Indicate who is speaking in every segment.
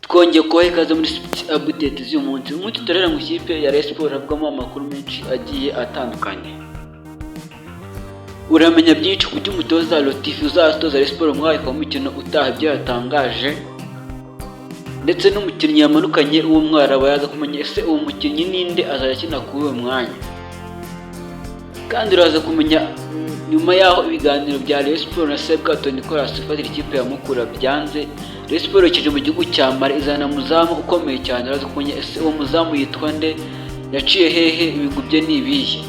Speaker 1: twongeye kubaha ikaze muri update z'uyu munsi. Umunsi turera mu ikipe ya Rayon Sports havugamo amakuru menshi agiye atandukanye. Uramenya byinshi ku by'umutoza Latif uzatoza Rayon Sports mwaka w'umukino utaha byatangaje, ndetse n'umukinnyi yamanukanye uwo mwara bayaza kumenya ese uwo mukinnyi ninde azakina kuri uwo mwanya. Kandi uraza kumenya nyuma yaho ibiganiro bya Rayon Sports na Sebwato Nicolas ufatira ikipe ya Mukura byanze, Rayon Sports kije mu gihugu cya Mali izana muzamu ukomeye cyane. Uraza kumenya ese uwo muzamu yitwa nde, yaciye hehe, ibigwi bye nibihe.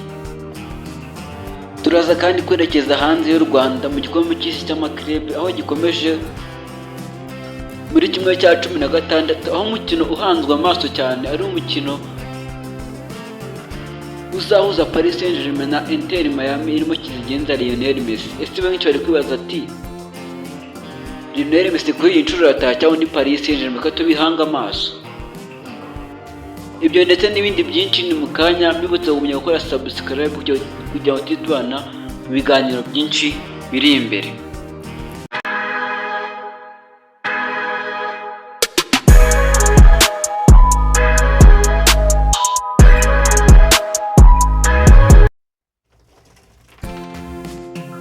Speaker 1: Turaza kandi kwerekeza hanze y'u Rwanda mu gikombe cy'isi cy'amaklub aho gikomeje muri kimwe cya 16, aho umukino uhanzwe amaso cyane ari umukino uzahuza Paris Saint-Germain na Inter Miami irimo kizigenza Lionel Messi. Ese benshi bari kwibaza ati Lionel Messi kuri iyi nshuro yatacyaho ni Paris Saint-Germain ko tubihanga amaso. Ibyo ndetse n'ibindi byinshi ni mukanya, mbibutsa kumenya gukora subscribe kugira ngo titubana mu biganiro byinshi biri imbere.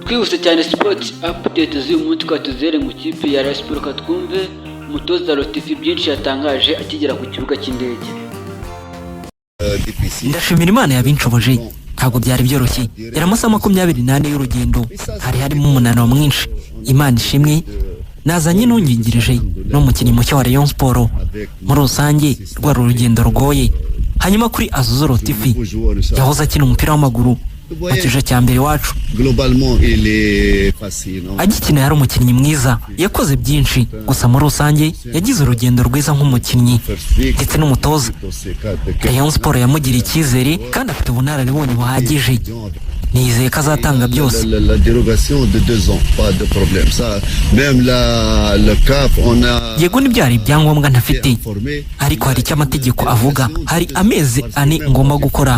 Speaker 1: Twihuse cyane sports update z'uyu munsi twatuzere mu kipe ya Rayon Sports, katwumve umutoza Latif byinshi yatangaje akigera ku kibuga cy'indege.
Speaker 2: Ndashimira Imana yabinshoboje, ntabwo byari byoroshye. Yari amasaha 28 y'urugendo, hari harimo umunaniro mwinshi. Imana ishimwe, nazanye n'ungingirije n'umukinnyi mushya wa Rayon Sports. Muri rusange rwari urugendo rugoye. Hanyuma kuri Azuzo Latif yahoze akina umupira w'amaguru mu kije cya mbere wacu. Agikina yari umukinnyi mwiza, yakoze byinshi, gusa muri rusange yagize urugendo rwiza nk'umukinnyi ndetse n'umutoza. Rayon Sports yamugiriye icyizere kandi afite ubunararibonye buhagije. Nizeye ko azatanga byose. Yego ntibyari ibyangombwa ntafite, ariko hari icyo amategeko avuga. Hari amezi 4 ngomba gukora,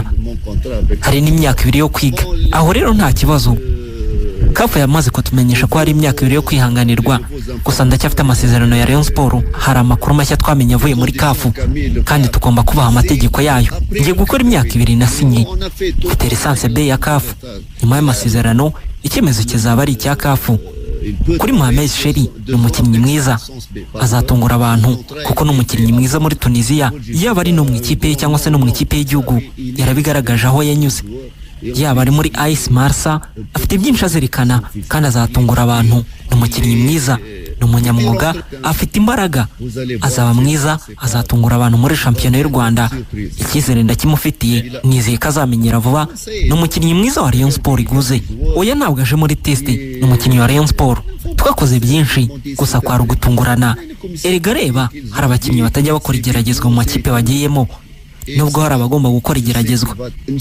Speaker 2: hari n'imyaka 2 yo kwiga. Aho rero nta kibazo. Kafu yamaze kutumenyesha ko hari imyaka 2 yo kwihanganirwa, gusa ndacyafite amasezerano ya Rayon Sports. Hari amakuru mashya twamenye avuye muri Kafu kandi tugomba kubaha amategeko yayo. Ngiye gukora imyaka 2 nasinye, mfite lisansi B ya Kafu. Nyuma y'amasezerano icyemezo kizaba ari icya Kafu. Kuri Mohamed Sheri ni umukinnyi mwiza, azatungura abantu kuko ni umukinnyi mwiza muri Tunisia. Yaba ari no mu ikipe cyangwa se no mu ikipe y'igihugu yarabigaragaje aho yanyuze. Yaba ari muri AS Marsa afite byinshi azirikana kandi azatungura abantu. Ni umukinnyi mwiza, ni umunyamwuga, afite imbaraga, azaba mwiza, azatungura abantu muri shampiyona y'u Rwanda. Icyizere ndakimufitiye, nizeye ko azamenyera vuba. Ni umukinnyi mwiza wa Rayon Sports iguze. Oya ntabwo aje muri test, ni umukinnyi wa Rayon Sports. Twakoze byinshi, gusa kwari ugutungurana. Erega reba, hari abakinnyi batajya bakora igeragezwa mu makipe bagiyemo, nubwo hari abagomba gukora igeragezwa.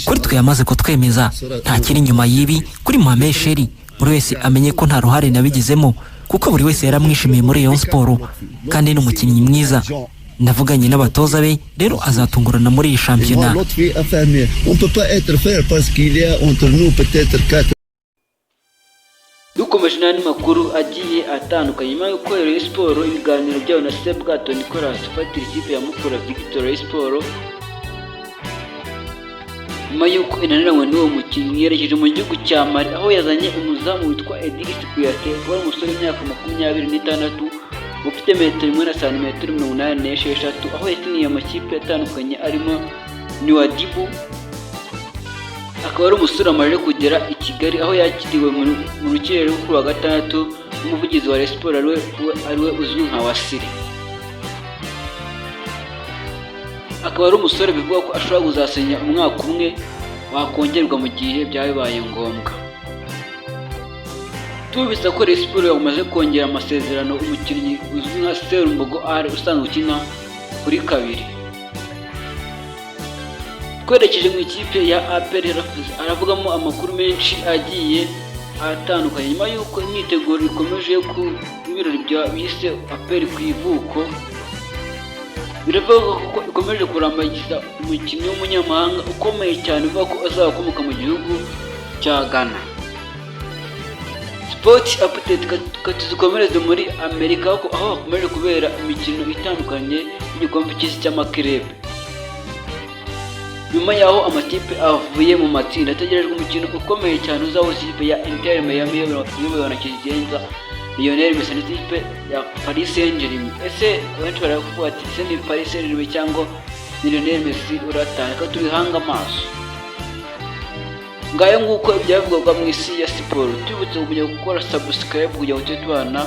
Speaker 2: Kuri twe yamaze kutwemeza, nta kiri inyuma y'ibi. Kuri Mohamed Sheri buri wese amenye ko nta ruhare nabigizemo, kuko buri wese yaramwishimiye muri Rayon Sports kandi ni umukinnyi mwiza. Ndavuganye n'abatoza be, rero azatungurana muri iyi shampiyona. Dukomeje n'andi makuru agiye atandukanye. Nyuma y'uko Rayon Sports ibiganiro byayo na Sebwato Nicolas ufatira ikipe ya Mukura Victor Rayon Sports, nyuma y'uko inaniranywe n'uwo mukinnyi yerekeje mu gihugu cya Mali aho yazanye umuzamu witwa Idriss Kouyaté, wari umusore w'imyaka 26 ufite metero 1 na santimetero 86, aho yakiniye amakipe atandukanye arimo Nouadhibou. Akaba ari umusore amaze kugera i Kigali aho yakiriwe mu rukirere kuri wa gatandatu n'umuvugizi wa Rayon Sports ariwe uzwi nka Wasiri. Akaba ari umusore bivuga ko ashobora kuzasenya umwaka umwe wakongerwa mu gihe byabaye ngombwa. Tubisa ko Rayon Sports yamaze kongera amasezerano umukinnyi uzwi nka Serumbogo R usanzwe ukina kuri kabiri. Twerekeje mu ikipe ya APR aravugamo amakuru menshi agiye atandukanye. Nyuma y'uko imyiteguro ikomeje ku ibirori bya bise APR ku ivuko, biravuga ko ikomeje kurambagiza umukinnyi w'umunyamahanga ukomeye cyane uvuga ko azakomoka mu gihugu cya Ghana.
Speaker 1: Sport update katuzikomereze muri Amerika aho hakomeje kubera imikino itandukanye y'igikombe cy'isi cy'amakirebe. Nyuma yaho amatipe avuye mu matsinda ategerejwe umukino ukomeye cyane uzahuza ikipe ya Inter Miami iyobowe na kigenza Lionel Messi n'ikipe ya Paris Saint-Germain. Ese benshi baravuga ati ese ni Paris Saint-Germain cyangwa ni Lionel Messi uratanga ko tubihanga amaso. Ngayo nguko ibyavugwa mu isi ya siporo. Tubutse kujya gukora subscribe kugira ngo tubana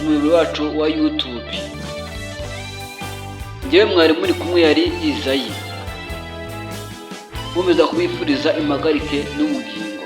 Speaker 1: mu wacu wa YouTube. Ngewe mwari muri kumwe yari Izayi. Mumeza kubifuriza impagarike n'ubugingo.